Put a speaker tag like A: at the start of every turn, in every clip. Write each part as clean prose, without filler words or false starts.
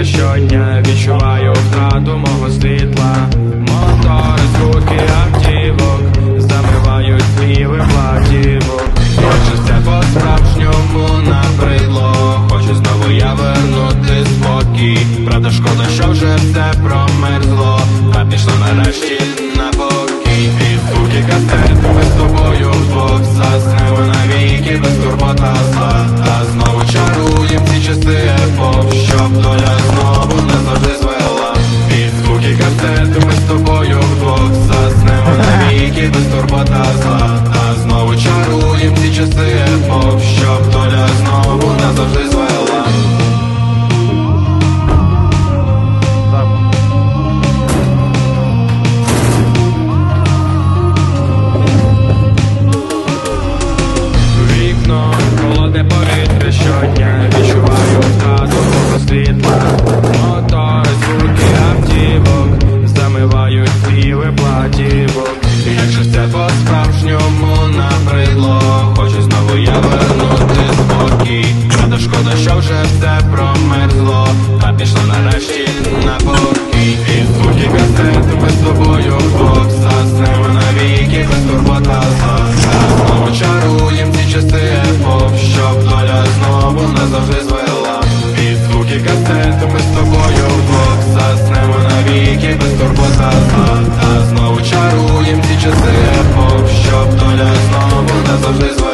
A: Щодня відчуваю втрату мого світла. Мотори, звуки автівок замивають співи платівок. Якщо це по-справжньому набридло, хочу знову я вернути спокій. Правда, шкода, що вже все промерзло, та пішло нарешті на покій. І звуки касет, ми з тобою вдвох заснемо навіки, без турбота зла. Та знову чаруєм ці часи епох, щоб доля знову не завжди звела. Під звуки касет, ми з тобою вдвох заснемо навіки, без турбота зла. Та знову чаруєм ці часи епох, щоб доля знову не завжди звела. Вікно, холодне повітря щодня, відчуваю втрату мого світла. Мотори, звуки автівок замивають співи платівок. Якщо це по-справжньому набридло, хочу знову я вернути спокій. Правда, шкода, що вже все промерзло, та пішло нарешті на покій. І звуки касет, ми з тобою вдвох заснемо навіки, без турбота зла. Та знову чаруєм ці часи епох, щоб доля знову не завжди звела. І звуки касет, ми з тобою вдвох заснемо навіки, без турбота зла. Та знову чаруєм ці часи епох, щоб доля знову не завжди звела.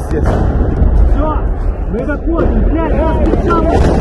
B: Все, мы доходим, блядь, я специально.